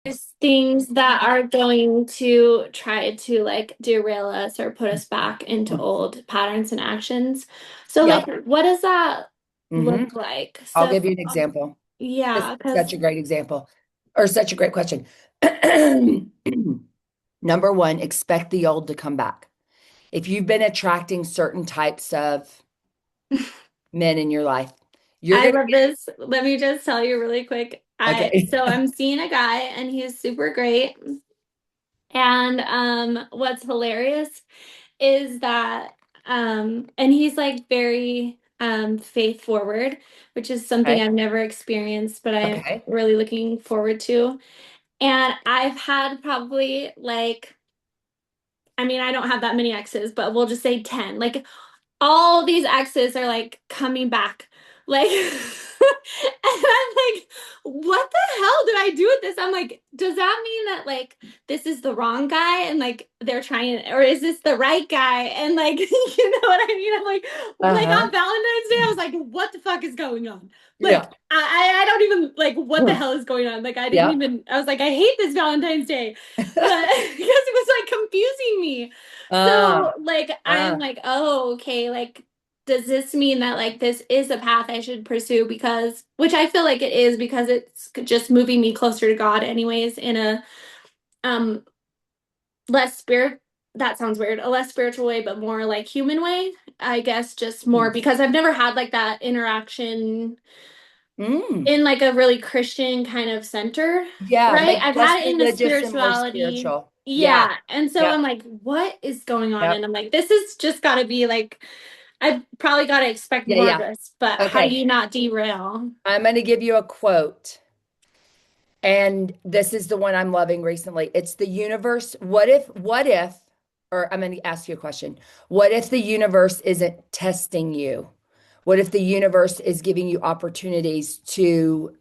There's things that are going to try to like derail us or put us back into old patterns and actions. So like Yep. what does that hmm look like? I'll So give you an example. This is yeah, such because a great example or such a great question. Number one, expect the old to come back. If you've been attracting certain types of men in your life, you're I going love this. Let me just tell you really quick. to, okay. I'm seeing a guy and he's super great. And what's hilarious is that and he's like very faith forward, which is something Okay. I've never experienced, but I'm Okay. really looking forward to. And I've had probably like, I mean, I don't have that many exes, but we'll just say 10. Like all these exes are like coming back. Like, and I'm like, what the hell did I do with this? I'm like, does that mean that like this is the wrong guy and like they're trying, or is this the right guy? And like, you know what I mean? I'm like Uh-huh. on Valentine's Day, I was like, what the fuck is going on? Like, Yeah. I don't even like what the hell is going on. Like, I didn't Yeah. even, I was like, I hate this Valentine's Day, but because it was like confusing me. Uh, So like I'm uh. like, oh, okay, like does this mean that like this is a path I should pursue because which I feel like it is because it's just moving me closer to God anyways in a um less spirit that sounds weird, a less spiritual way but more like human way. I guess just more because I've never had like that interaction Mm. in like a really Christian kind of center, Yeah, right? like I've less had it in the religious and more spirituality. spiritual. Yeah. Yeah. And so I'm Yep. like, what is going on? Yep. And I'm like, this is just got to be like, I've probably got to expect Yeah, more of yeah. this, but how do Okay. you not derail? I'm going to give you a quote. And this is the one I'm loving recently. It's the universe. Or I'm going to ask you a question. What if the universe isn't testing you? What if the universe is giving you opportunities to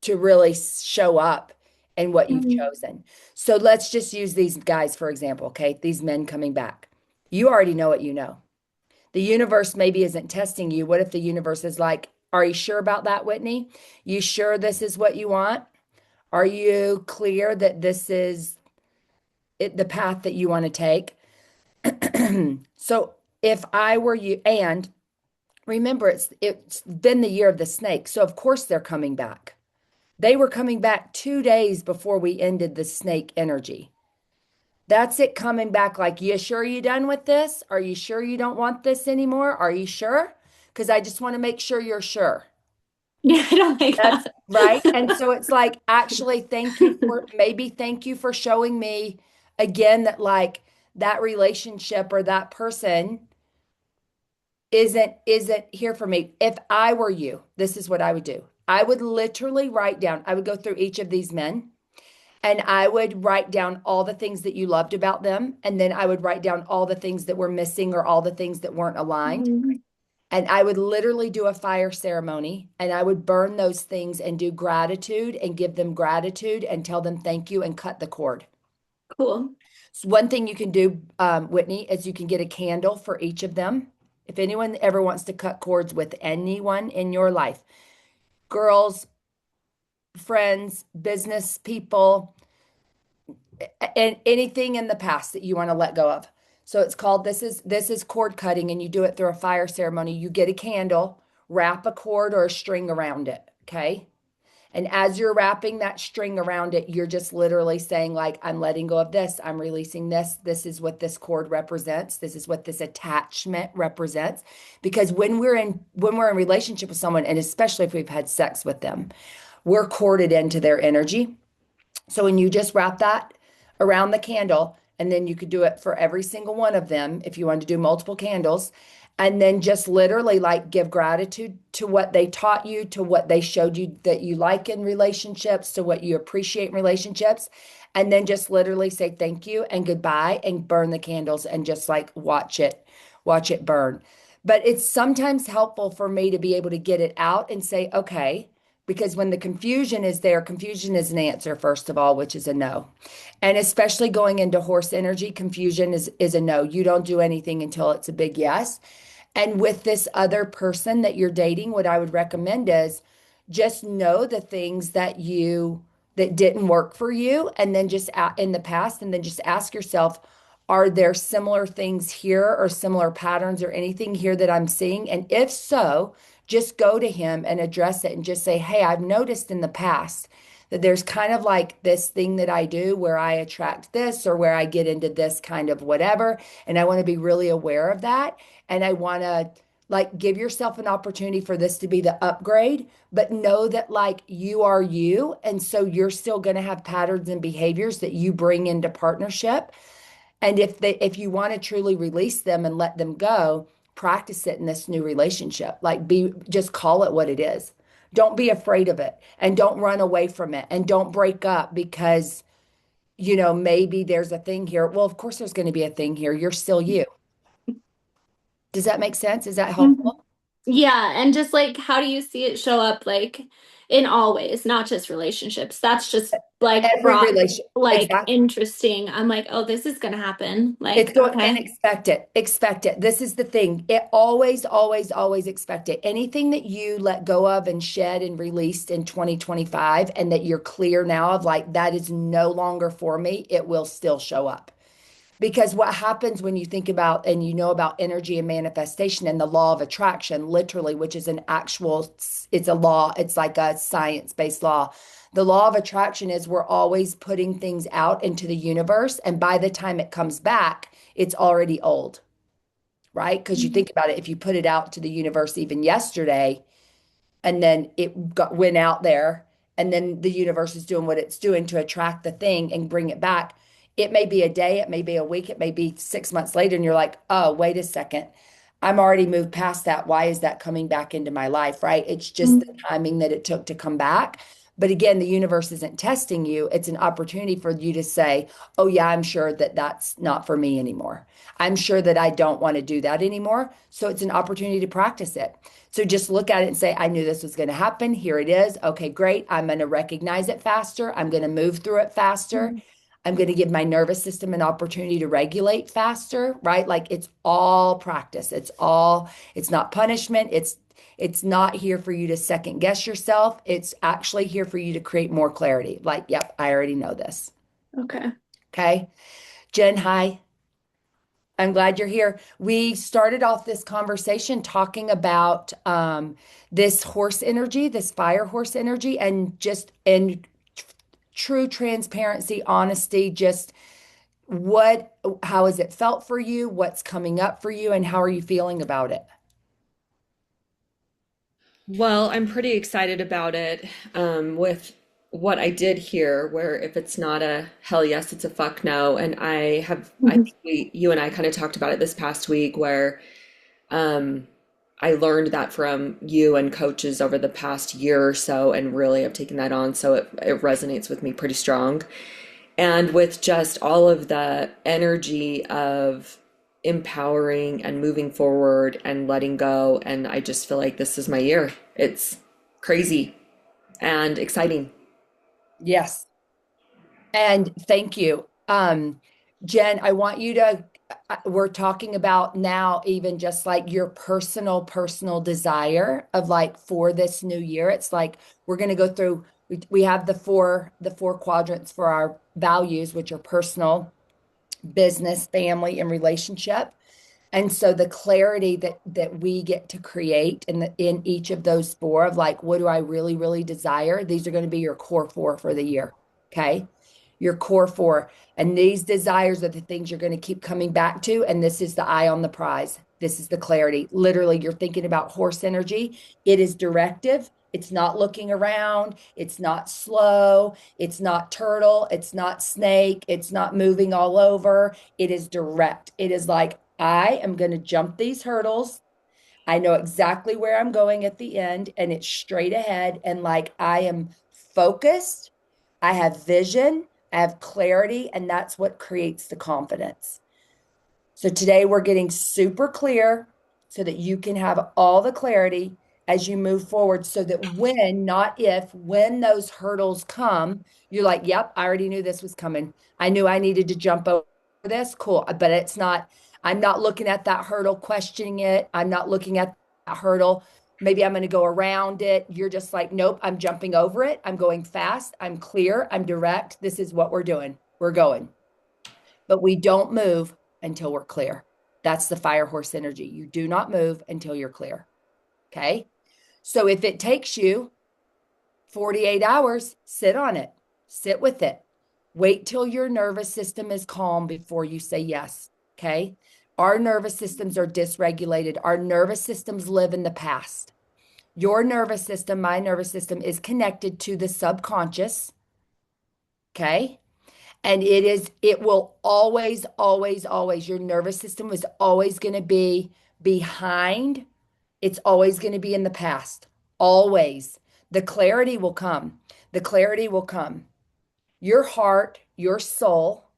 really show up in what you've Mhm. chosen? So let's just use these guys for example, okay? These men coming back. You already know what you know. The universe maybe isn't testing you. What if the universe is like, are you sure about that, Whitney? You sure this is what you want? Are you clear that this is the path that you want to take? So if I were you, and remember, it's been the year of the snake, so of course they're coming back. They were coming back 2 days before we ended the snake energy. That's it coming back like, you sure you done with this? Are you sure you don't want this anymore? Are you sure? Because I just want to make sure you're sure. Yeah, I don't like That's that. right. And so it's like, actually, thank you for showing me again that like that relationship or that person isn't here for me. If I were you, this is what I would do. I would literally write down, I would go through each of these men and I would write down all the things that you loved about them. And then I would write down all the things that were missing or all the things that weren't aligned. Mhm. And I would literally do a fire ceremony and I would burn those things and do gratitude and give them gratitude and tell them thank you and cut the cord. Cool. So one thing you can do, Whitney, is you can get a candle for each of them. If anyone ever wants to cut cords with anyone in your life, girls, friends, business people, and anything in the past that you want to let go of. So it's called this is cord cutting and you do it through a fire ceremony. You get a candle, wrap a cord or a string around it, okay? And as you're wrapping that string around it, you're just literally saying like I'm letting go of this, I'm releasing this. This is what this cord represents. This is what this attachment represents. Because when we're in relationship with someone and especially if we've had sex with them, we're corded into their energy. So when you just wrap that around the candle, and then you could do it for every single one of them if you wanted to do multiple candles, and then just literally like give gratitude to what they taught you, to what they showed you that you like in relationships, to what you appreciate in relationships, and then just literally say thank you and goodbye and burn the candles and just like watch it burn. But it's sometimes helpful for me to be able to get it out and say, okay, because when the confusion is there, confusion is an answer, first of all, which is a no. And especially going into horse energy, confusion is a no. You don't do anything until it's a big yes. And with this other person that you're dating, what I would recommend is just know the things that you that didn't work for you, and then in the past, and then just ask yourself, are there similar things here or similar patterns or anything here that I'm seeing? And if so, just go to him and address it and just say, hey, I've noticed in the past that there's kind of like this thing that I do where I attract this or where I get into this kind of whatever. And I want to be really aware of that. And I want to like give yourself an opportunity for this to be the upgrade, but know that like you are you. And so you're still going to have patterns and behaviors that you bring into partnership. And if you want to truly release them and let them go, practice it in this new relationship. Like just call it what it is. Don't be afraid of it and don't run away from it and don't break up because, maybe there's a thing here. Well, of course there's going to be a thing here. You're still you. Does that make sense? Is that Mhm. helpful? Yeah, and just like how do you see it show up like in all ways, not just relationships. That's just like Every brought relation. like Exactly. interesting. I'm like, oh, this is gonna happen. It's Like, going and okay. expect it. Expect it. This is the thing. It always, always, always expect it. Anything that you let go of and shed and released in 2025 and that you're clear now of like that is no longer for me, it will still show up. Because what happens when you think about and about energy and manifestation and the law of attraction, literally, which is an actual, it's a law, it's like a science-based law. The law of attraction is we're always putting things out into the universe. And by the time it comes back, it's already old, right? Because you think about it, if you put it out to the universe even yesterday, and then went out there and then the universe is doing what it's doing to attract the thing and bring it back. It may be a day, it may be a week, it may be 6 months later, and you're like, oh, wait a second, I'm already moved past that. Why is that coming back into my life? Right? It's just the timing that it took to come back. But again, the universe isn't testing you. It's an opportunity for you to say, oh, yeah, I'm sure that that's not for me anymore. I'm sure that I don't want to do that anymore. So it's an opportunity to practice it. So just look at it and say, I knew this was going to happen. Here it is. Okay, great. I'm going to recognize it faster. I'm going to move through it faster. Mhm. I'm going to give my nervous system an opportunity to regulate faster, right? Like it's all practice. It's not punishment. It's not here for you to second guess yourself. It's actually here for you to create more clarity. Like, yep, I already know this. Okay. Okay. Jen, hi. I'm glad you're here. We started off this conversation talking about this horse energy, this fire horse energy, and just in true transparency, honesty, just how has it felt for you? What's coming up for you? And how are you feeling about it? Well, I'm pretty excited about it with what I did here, where if it's not a hell yes, it's a fuck no. And I Mhm. think you and I kind of talked about it this past week, where um, I learned that from you and coaches over the past year or so, and really I've taken that on. So it resonates with me pretty strong. And with just all of the energy of empowering and moving forward and letting go. And I just feel like this is my year. It's crazy and exciting. Yes. And thank you. Jen, I want you to, we're talking about now, even just like your personal desire of like for this new year. It's like we're going to go through, we have the four quadrants for our values, which are personal, business, family, and relationship. And so the clarity that we get to create in each of those four of like, what do I really, really desire? These are going to be your core four for the year. Okay. Your core four. And these desires are the things you're going to keep coming back to. And this is the eye on the prize. This is the clarity. Literally, you're thinking about horse energy. It is directive. It's not looking around. It's not slow. It's not turtle. It's not snake. It's not moving all over. It is direct. It is like, I am going to jump these hurdles. I know exactly where I'm going at the end, and it's straight ahead. And like I am focused, I have vision, I have clarity, and that's what creates the confidence. So today we're getting super clear so that you can have all the clarity as you move forward, so that when, not if, when those hurdles come, you're like, yep, I already knew this was coming. I knew I needed to jump over this. Cool. But I'm not looking at that hurdle, questioning it. I'm not looking at that hurdle. Maybe I'm going to go around it. You're just like, nope, I'm jumping over it. I'm going fast. I'm clear. I'm direct. This is what we're doing. We're going. But we don't move until we're clear. That's the fire horse energy. You do not move until you're clear. Okay. So if it takes you 48 hours, sit on it, sit with it. Wait till your nervous system is calm before you say yes. Okay. Our nervous systems are dysregulated. Our nervous systems live in the past. Your nervous system, my nervous system is connected to the subconscious. Okay. And it will always, always, always, your nervous system is always going to be behind. It's always going to be in the past. Always. The clarity will come. The clarity will come. Your heart, your soul,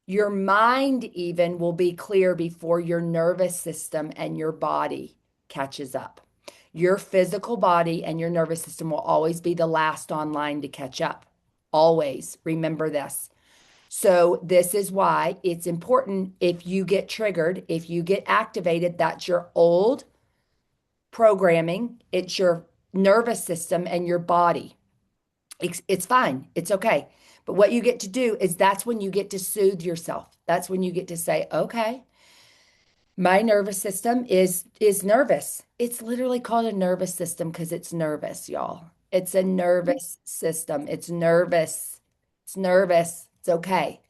your mind even will be clear before your nervous system and your body catches up. Your physical body and your nervous system will always be the last online to catch up. Always remember this. So, this is why it's important if you get triggered, if you get activated, that's your old programming, it's your nervous system and your body. It's fine, it's okay. But what you get to do is that's when you get to soothe yourself. That's when you get to say, okay, my nervous system is nervous. It's literally called a nervous system because it's nervous, y'all. It's a nervous system. It's nervous. It's nervous. It's okay.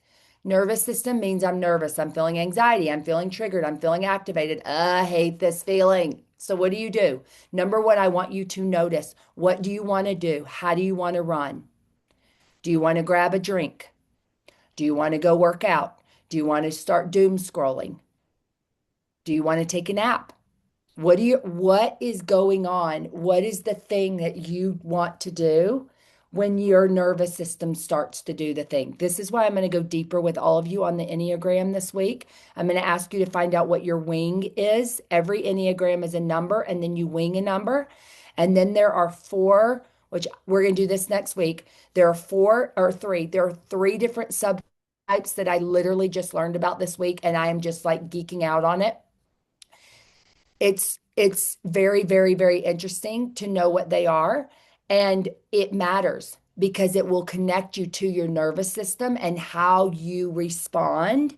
Nervous system means I'm nervous. I'm feeling anxiety. I'm feeling triggered. I'm feeling activated. I hate this feeling. So what do? Number one, I want you to notice, what do you want to do? How do you want to run? Do you want to grab a drink? Do you want to go work out? Do you want to start doom scrolling? Do you want to take a nap? What is going on? What is the thing that you want to do when your nervous system starts to do the thing? This is why I'm going to go deeper with all of you on the Enneagram this week. I'm going to ask you to find out what your wing is. Every Enneagram is a number, and then you wing a number. And then there are four, which we're going to do this next week. There are four or three. There are three different subtypes that I literally just learned about this week, and I am just like geeking out on it. It's very, very, very interesting to know what they are. And it matters because it will connect you to your nervous system and how you respond.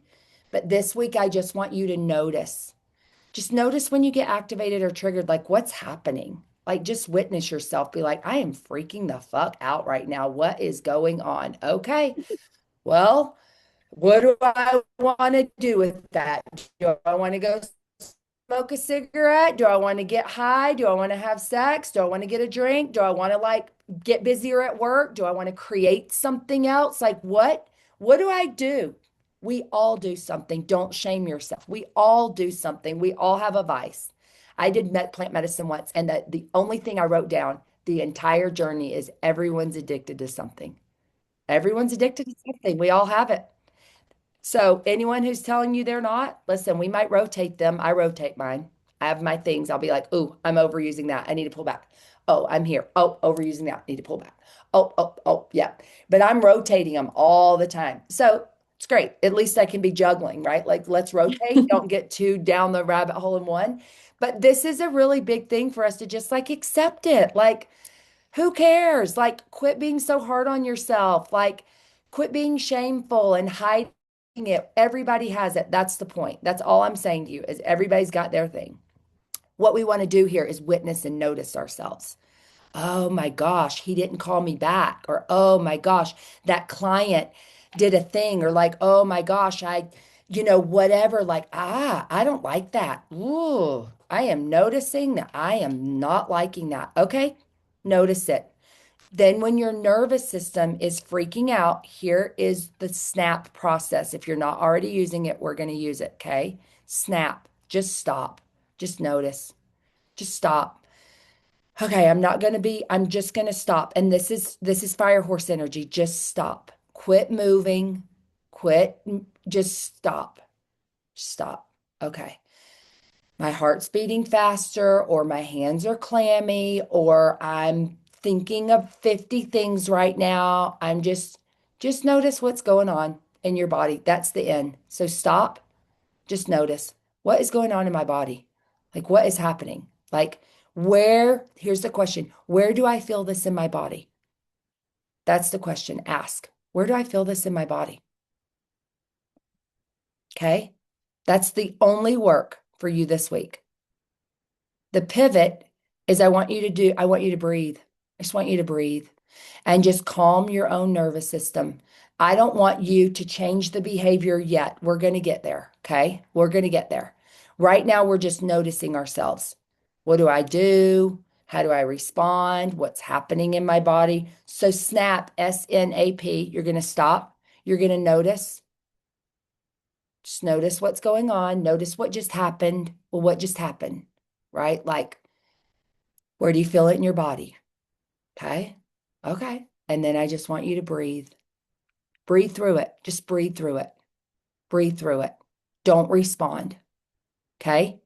But this week, I just want you to notice. Just notice when you get activated or triggered, like what's happening. Like just witness yourself. Be like, I am freaking the fuck out right now. What is going on? Okay. Well, what do I want to do with that? Do I want to go smoke a cigarette? Do I want to get high? Do I want to have sex? Do I want to get a drink? Do I want to like get busier at work? Do I want to create something else? Like what do I do? We all do something. Don't shame yourself. We all do something. We all have a vice. I did plant medicine once, and the only thing I wrote down the entire journey is everyone's addicted to something. Everyone's addicted to something. We all have it. So anyone who's telling you they're not, listen, we might rotate them. I rotate mine. I have my things. I'll be like, ooh, I'm overusing that. I need to pull back. Oh, I'm here. Oh, overusing that. Need to pull back. Oh, yeah. But I'm rotating them all the time. So it's great. At least I can be juggling, right? Like let's rotate. Don't get too down the rabbit hole in one. But this is a really big thing for us to just like accept it. Like, who cares? Like, quit being so hard on yourself. Like, quit being shameful and hiding it. Everybody has it. That's the point. That's all I'm saying to you is everybody's got their thing. What we want to do here is witness and notice ourselves. Oh my gosh, he didn't call me back. Or, oh my gosh, that client did a thing. Or like, oh my gosh, whatever. Like, I don't like that. Ooh, I am noticing that I am not liking that. Okay, notice it. Then, when your nervous system is freaking out, here is the snap process. If you're not already using it, we're going to use it. Okay. Snap. Just stop. Just notice. Just stop. Okay. I'm just going to stop. And this is fire horse energy. Just stop. Quit moving. Just stop. Stop. Okay, my heart's beating faster, or my hands are clammy, or I'm thinking of 50 things right now. Just notice what's going on in your body. That's the end. So stop, just notice what is going on in my body. Like what is happening? Like, here's the question, where do I feel this in my body? That's the question. Ask, where do I feel this in my body? Okay. That's the only work for you this week. The pivot is I want you to breathe. I just want you to breathe and just calm your own nervous system. I don't want you to change the behavior yet. We're going to get there. Okay. We're going to get there. Right now, we're just noticing ourselves. What do I do? How do I respond? What's happening in my body? So, snap, SNAP, you're going to stop. You're going to notice. Just notice what's going on. Notice what just happened. Well, what just happened, right? Like, where do you feel it in your body? Okay. Okay. And then I just want you to breathe. Breathe through it. Just breathe through it. Breathe through it. Don't respond. Okay.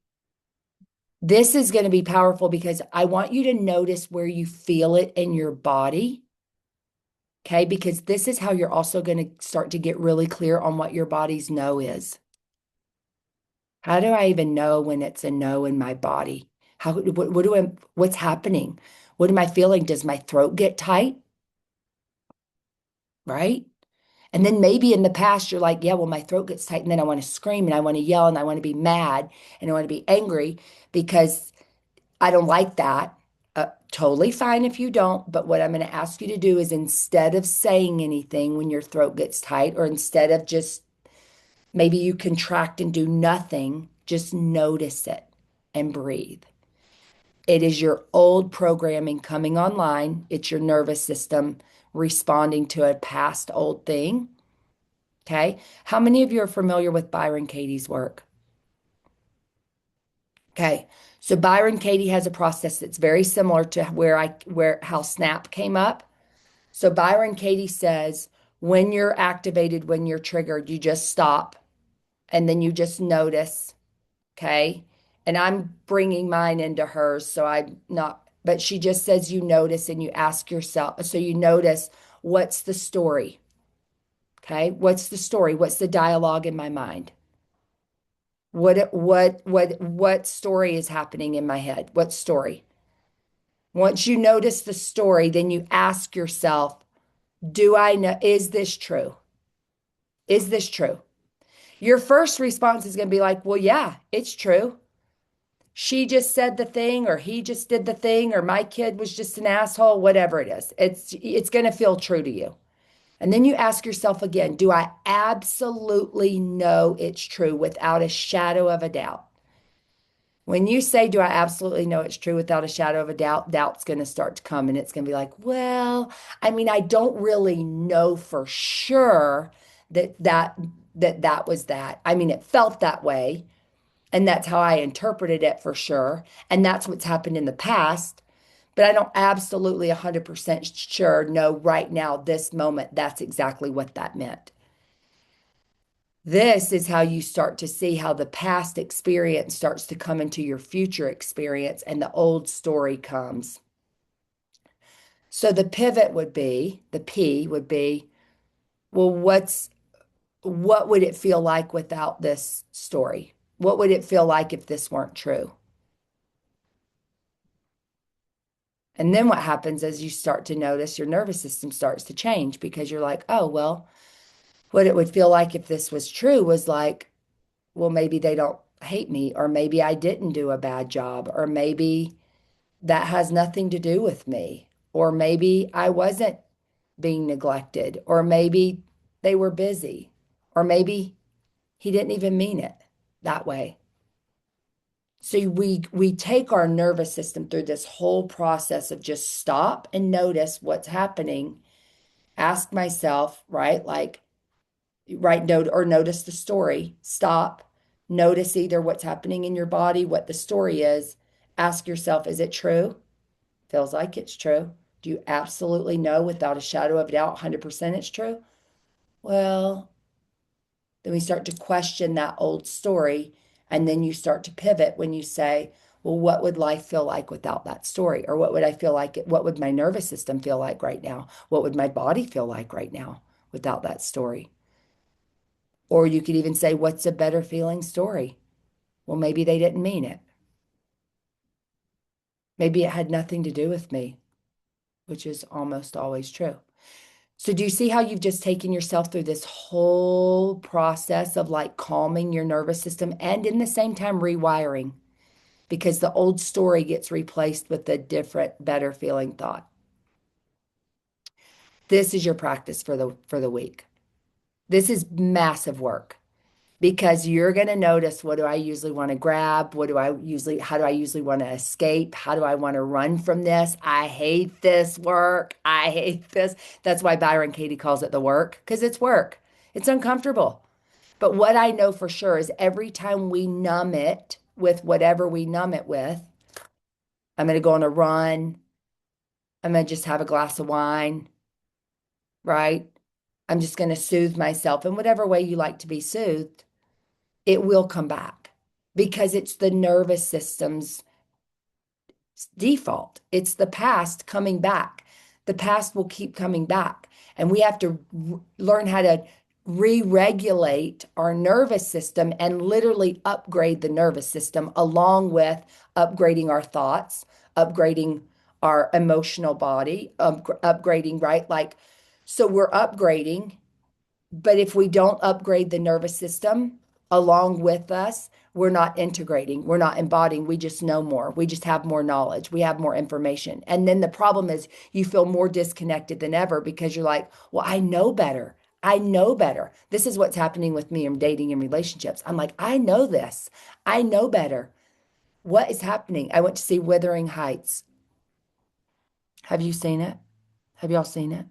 This is going to be powerful because I want you to notice where you feel it in your body. Okay. Because this is how you're also going to start to get really clear on what your body's no is. How do I even know when it's a no in my body? What's happening? What am I feeling? Does my throat get tight? Right? And then maybe in the past, you're like, yeah, well, my throat gets tight and then I want to scream and I want to yell and I want to be mad and I want to be angry because I don't like that. Totally fine if you don't. But what I'm going to ask you to do is instead of saying anything when your throat gets tight, or instead of just maybe you contract and do nothing, just notice it and breathe. It is your old programming coming online. It's your nervous system responding to a past old thing. Okay. How many of you are familiar with Byron Katie's work? Okay. So Byron Katie has a process that's very similar to how SNAP came up. So Byron Katie says when you're activated, when you're triggered, you just stop and then you just notice. Okay. And I'm bringing mine into hers. So I'm not, but she just says you notice and you ask yourself. So you notice what's the story? Okay. What's the story? What's the dialogue in my mind? What story is happening in my head? What story? Once you notice the story, then you ask yourself, do I know, is this true? Is this true? Your first response is going to be like, well, yeah, it's true. She just said the thing, or he just did the thing, or my kid was just an asshole, whatever it is. It's going to feel true to you. And then you ask yourself again, do I absolutely know it's true without a shadow of a doubt? When you say, do I absolutely know it's true without a shadow of a doubt, doubt's going to start to come and it's going to be like, well, I mean, I don't really know for sure that that was that. I mean, it felt that way, and that's how I interpreted it for sure, and that's what's happened in the past, but I don't absolutely 100% sure know right now, this moment, that's exactly what that meant. This is how you start to see how the past experience starts to come into your future experience and the old story comes. So the pivot would be, the P would be, well, what would it feel like without this story? What would it feel like if this weren't true? And then what happens is you start to notice your nervous system starts to change because you're like, oh, well, what it would feel like if this was true was like, well, maybe they don't hate me, or maybe I didn't do a bad job, or maybe that has nothing to do with me, or maybe I wasn't being neglected, or maybe they were busy, or maybe he didn't even mean it that way. So we take our nervous system through this whole process of just stop and notice what's happening. Ask myself, right? Like write note or notice the story. Stop. Notice either what's happening in your body, what the story is. Ask yourself, is it true? Feels like it's true. Do you absolutely know without a shadow of doubt, 100% it's true? Well, then we start to question that old story. And then you start to pivot when you say, well, what would life feel like without that story? Or what would I feel like? What would my nervous system feel like right now? What would my body feel like right now without that story? Or you could even say, what's a better feeling story? Well, maybe they didn't mean it. Maybe it had nothing to do with me, which is almost always true. So, do you see how you've just taken yourself through this whole process of like calming your nervous system and in the same time rewiring? Because the old story gets replaced with a different, better feeling thought. This is your practice for the week. This is massive work because you're going to notice, what do I usually want to grab? How do I usually want to escape? How do I want to run from this? I hate this work. I hate this. That's why Byron Katie calls it the work, because it's work. It's uncomfortable. But what I know for sure is every time we numb it with whatever we numb it with, I'm going to go on a run. I'm going to just have a glass of wine, right? I'm just going to soothe myself in whatever way you like to be soothed. It will come back because it's the nervous system's default. It's the past coming back. The past will keep coming back. And we have to learn how to re-regulate our nervous system and literally upgrade the nervous system along with upgrading our thoughts, upgrading our emotional body, upgrading, right? Like, so we're upgrading, but if we don't upgrade the nervous system along with us, we're not integrating, we're not embodying, we just know more. We just have more knowledge, we have more information. And then the problem is you feel more disconnected than ever because you're like, well, I know better. I know better. This is what's happening with me in dating and relationships. I'm like, I know this. I know better. What is happening? I went to see Wuthering Heights. Have you seen it? Have y'all seen it?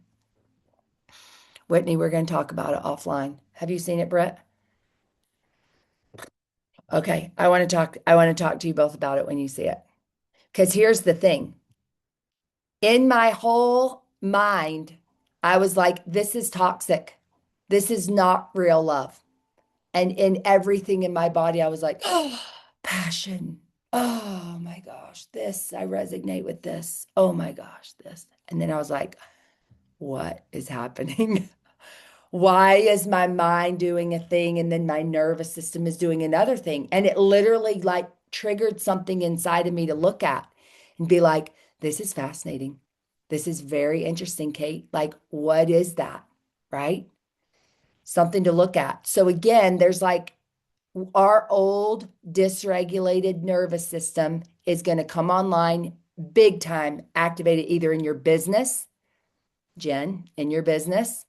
Whitney, we're going to talk about it offline. Have you seen it, Brett? Okay, I want to talk to you both about it when you see it. Because here's the thing. In my whole mind, I was like, this is toxic. This is not real love. And in everything in my body, I was like, oh, passion. Oh my gosh, this, I resonate with this. Oh my gosh, this. And then I was like, what is happening? Why is my mind doing a thing and then my nervous system is doing another thing? And it literally like triggered something inside of me to look at and be like, this is fascinating. This is very interesting, Kate. Like, what is that? Right? Something to look at. So again, there's like our old dysregulated nervous system is going to come online big time, activated either in your business, Jen, in your business,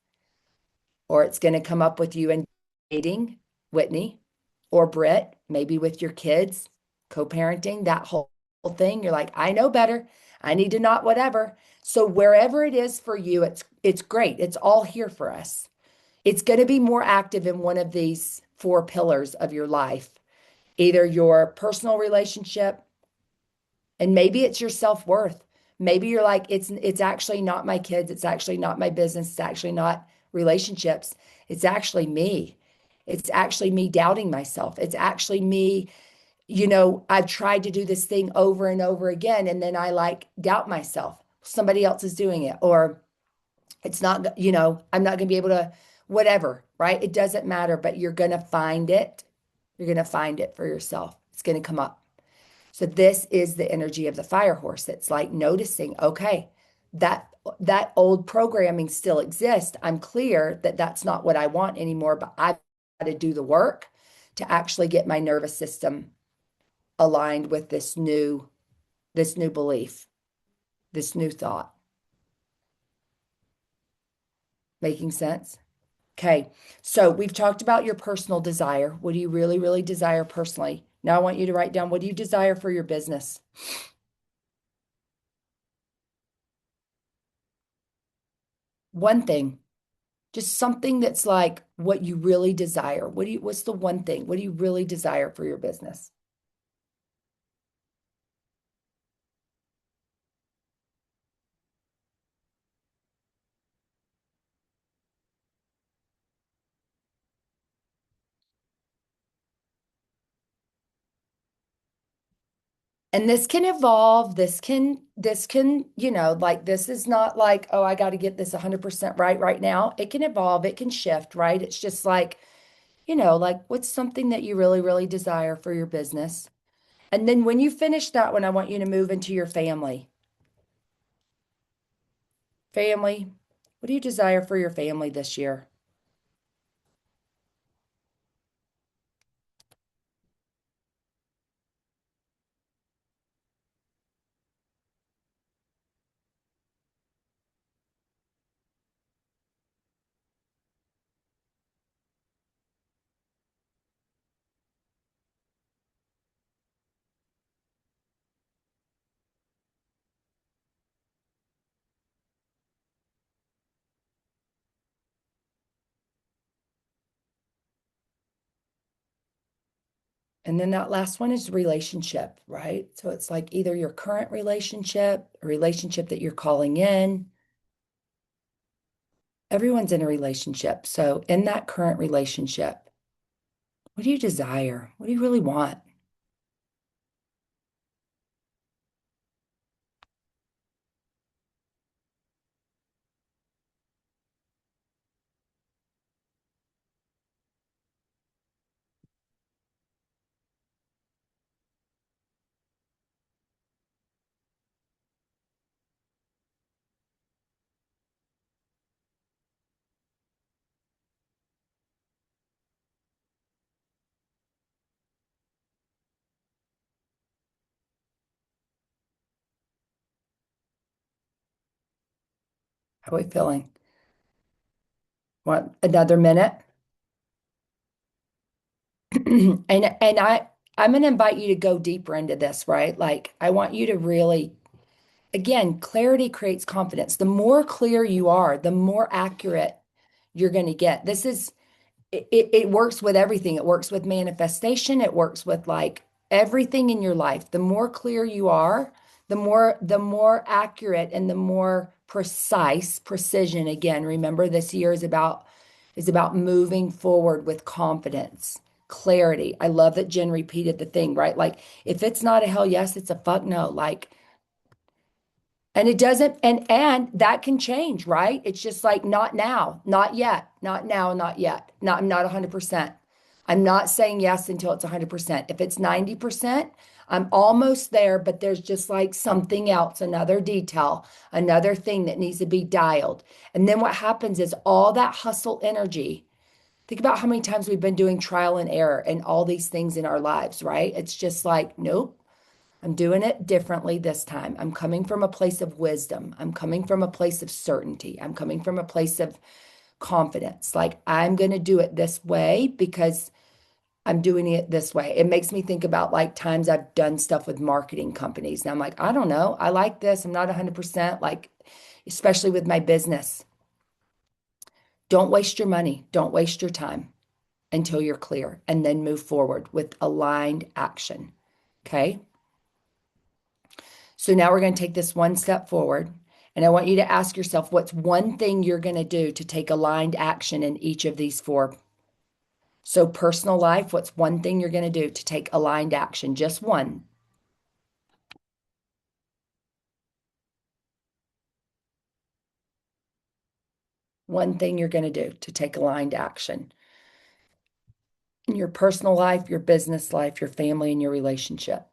or it's going to come up with you in dating, Whitney, or Britt, maybe with your kids, co-parenting, that whole thing. You're like, I know better. I need to not whatever. So wherever it is for you, it's great. It's all here for us. It's going to be more active in one of these four pillars of your life, either your personal relationship, and maybe it's your self-worth. Maybe you're like, it's actually not my kids, it's actually not my business, it's actually not relationships. It's actually me. It's actually me doubting myself. It's actually me, I've tried to do this thing over and over again, and then I like doubt myself. Somebody else is doing it, or it's not, I'm not going to be able to, whatever, right? It doesn't matter, but you're going to find it. You're going to find it for yourself. It's going to come up. So this is the energy of the fire horse. It's like noticing, okay, that old programming still exists. I'm clear that that's not what I want anymore, but I've got to do the work to actually get my nervous system aligned with this new belief, this new thought. Making sense? Okay. So we've talked about your personal desire. What do you really, really desire personally? Now I want you to write down, what do you desire for your business? One thing. Just something that's like what you really desire. What's the one thing? What do you really desire for your business? And this can evolve. This can, like this is not like, oh, I got to get this 100% right now. It can evolve, it can shift, right? It's just like, like what's something that you really, really desire for your business? And then when you finish that one, I want you to move into your family. Family, what do you desire for your family this year? And then that last one is relationship, right? So it's like either your current relationship, a relationship that you're calling in. Everyone's in a relationship. So in that current relationship, what do you desire? What do you really want? How are we feeling? Want another minute? And I'm going to invite you to go deeper into this, right? Like I want you to really, again, clarity creates confidence. The more clear you are, the more accurate you're going to get. It works with everything. It works with manifestation. It works with like everything in your life. The more clear you are, the more accurate and the more precise, precision. Again, remember this year is about moving forward with confidence, clarity. I love that Jen repeated the thing, right? Like if it's not a hell yes, it's a fuck no. Like and it doesn't, and that can change, right? It's just like not now, not yet, not now, not yet. Not, I'm not 100%. I'm not saying yes until it's 100%. If it's 90%, I'm almost there, but there's just like something else, another detail, another thing that needs to be dialed. And then what happens is all that hustle energy. Think about how many times we've been doing trial and error and all these things in our lives, right? It's just like, nope. I'm doing it differently this time. I'm coming from a place of wisdom. I'm coming from a place of certainty. I'm coming from a place of confidence. Like I'm going to do it this way because I'm doing it this way. It makes me think about like times I've done stuff with marketing companies. And I'm like, I don't know. I like this. I'm not 100% like, especially with my business. Don't waste your money. Don't waste your time until you're clear and then move forward with aligned action. Okay. So now we're going to take this one step forward. And I want you to ask yourself what's one thing you're going to do to take aligned action in each of these four. So, personal life, what's one thing you're going to do to take aligned action? Just one. One thing you're going to do to take aligned action in your personal life, your business life, your family, and your relationship.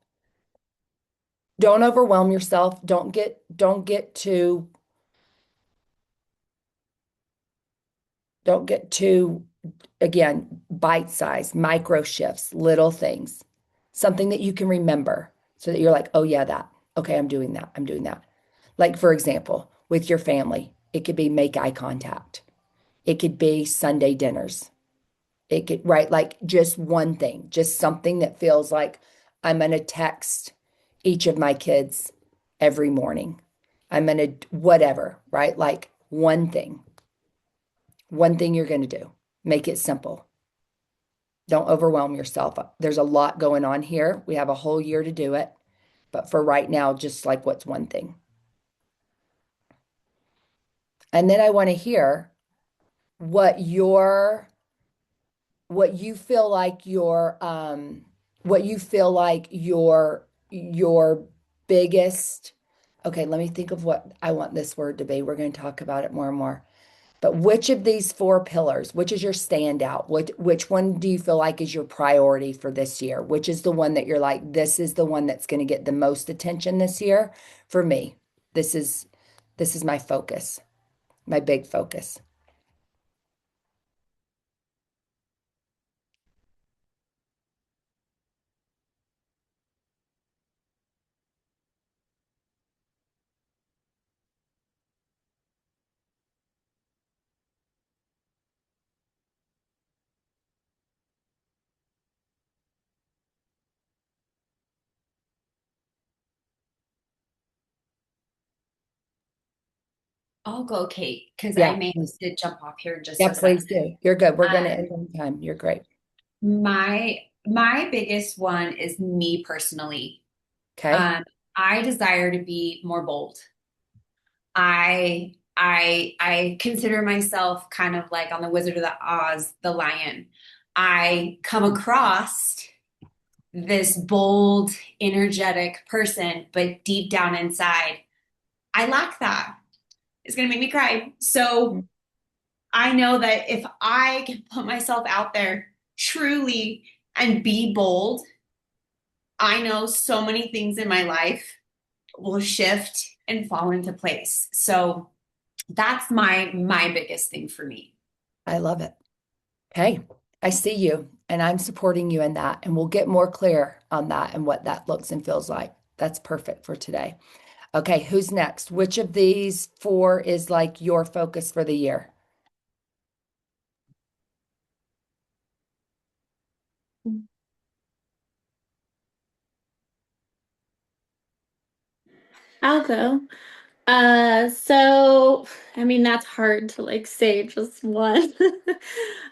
Don't overwhelm yourself. Don't get too again, bite size, micro shifts, little things, something that you can remember so that you're like, oh, yeah, that. Okay, I'm doing that. I'm doing that. Like, for example, with your family, it could be make eye contact, it could be Sunday dinners. It could, right? Like just one thing, just something that feels like I'm going to text each of my kids every morning. I'm going to, whatever, right? Like one thing you're going to do. Make it simple. Don't overwhelm yourself. There's a lot going on here. We have a whole year to do it. But for right now, just like what's one thing. And then I want to hear what your what you feel like your biggest. Okay, let me think of what I want this word to be. We're going to talk about it more and more. But which of these four pillars, which is your standout? Which one do you feel like is your priority for this year? Which is the one that you're like, this is the one that's going to get the most attention this year for me? This is this is my focus, my big focus. I'll go, Kate, because I Yeah, may please. have to jump off here in just Yeah, a second. please do. You're good. We're going to Um, end on time. You're great. my biggest one is me personally. Okay. Um, I desire to be more bold. I consider myself kind of like on the Wizard of the Oz, the lion. I come across this bold, energetic person, but deep down inside, I lack that. It's gonna make me cry. So I know that if I can put myself out there truly and be bold, I know so many things in my life will shift and fall into place. So that's my biggest thing for me. I love it. Okay. I see you and I'm supporting you in that. And we'll get more clear on that and what that looks and feels like. That's perfect for today. Okay. Who's next? Which of these four is like your focus for the year? I'll go. So I mean that's hard to like say just one,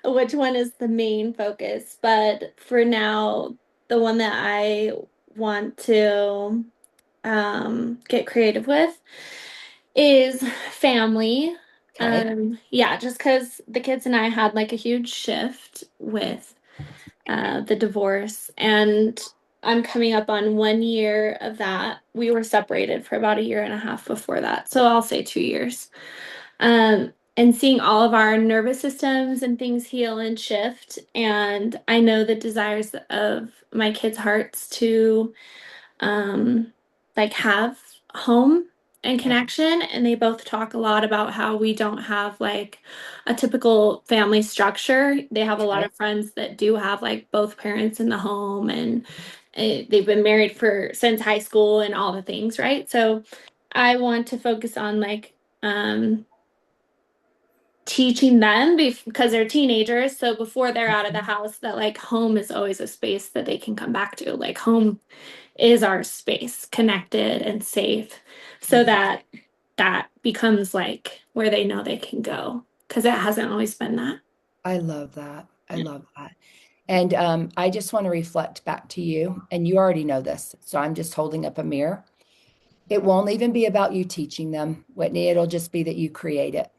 which one is the main focus, but for now, the one that I want to get creative with is family. Okay. Yeah, just because the kids and I had like a huge shift with the divorce, and I'm coming up on 1 year of that. We were separated for about a year and a half before that, so I'll say 2 years. And seeing all of our nervous systems and things heal and shift, and I know the desires of my kids' hearts to um, like have home and Okay. connection. And they both talk a lot about how we don't have like a typical family structure. They have a lot Okay. of friends that do have like both parents in the home, and they've been married for since high school and all the things, right? So I want to focus on like teaching them because they're teenagers. So before they're out of the house, that like home is always a space that they can come back to. Like home is our space, connected and safe, so Mhm. that that becomes like where they know they can go because it hasn't always been that. I love that. I Yeah. love that. And I just want to reflect back to you, and you already know this, so I'm just holding up a mirror. It won't even be about you teaching them, Whitney. It'll just be that you create it.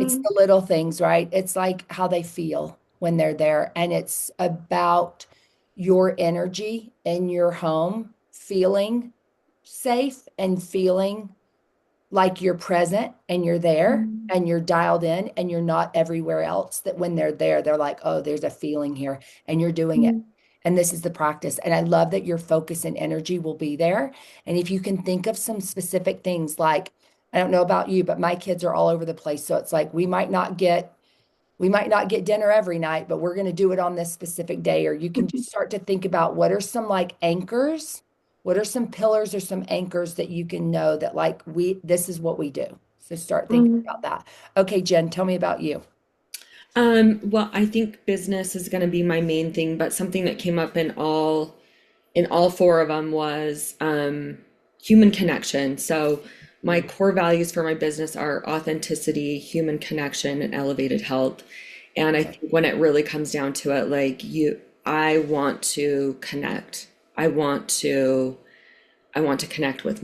It's Mm, the little things, right? It's like how they feel when they're there. And it's about your energy in your home feeling safe and feeling like you're present and you're there mm, and you're dialed in and you're not everywhere else. That when they're there, they're like, oh, there's a feeling here and you're doing it. mm, And this is the practice. And I love that your focus and energy will be there. And if you can think of some specific things like, I don't know about you, but my kids are all over the place. So it's like we might not get dinner every night, but we're going to do it on this specific day. Or you can just start to think about what are some like anchors, what are some pillars or some anchors that you can know that like this is what we do. So start thinking mm, about that. Okay, Jen, tell me about you. Well, I think business is going to be my main thing, but something that came up in all four of them was human connection. So my core values for my business are authenticity, human connection, and elevated health. And I Okay. think when it really comes down to it, I want to connect. I want to, I want to connect with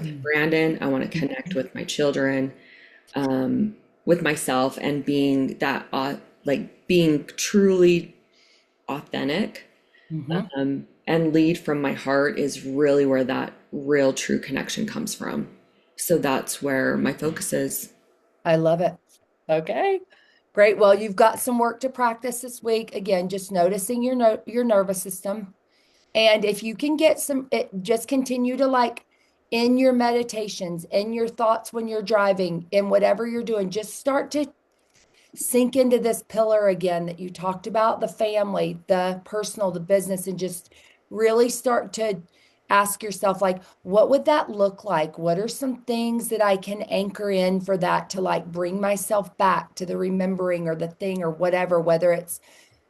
Mm. Brandon. I want to connect with my children, with myself, and being truly authentic, Mhm. and lead from my heart is really where that real true connection comes from. So that's where my focus is. I love it. Okay. Great. Well, you've got some work to practice this week. Again, just noticing your nervous system. And if you can get just continue to like in your meditations, in your thoughts when you're driving, in whatever you're doing, just start to sink into this pillar again that you talked about, the family, the personal, the business, and just really start to ask yourself, like, what would that look like? What are some things that I can anchor in for that to like bring myself back to the remembering or the thing or whatever, whether it's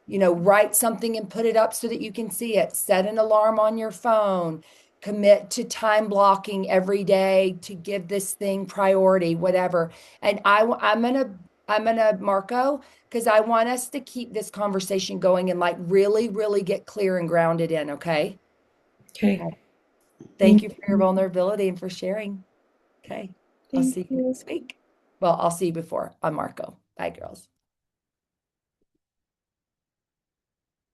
write something and put it up so that you can see it. Set an alarm on your phone. Commit to time blocking every day to give this thing priority, whatever. And I'm gonna Marco, because I want us to keep this conversation going and like really, really get clear and grounded in. Okay. Okay. Okay. Thank Thank you for your you. vulnerability and for sharing. Okay. I'll Thank see you you. next week. Well, I'll see you before. I'm Marco. Bye, girls.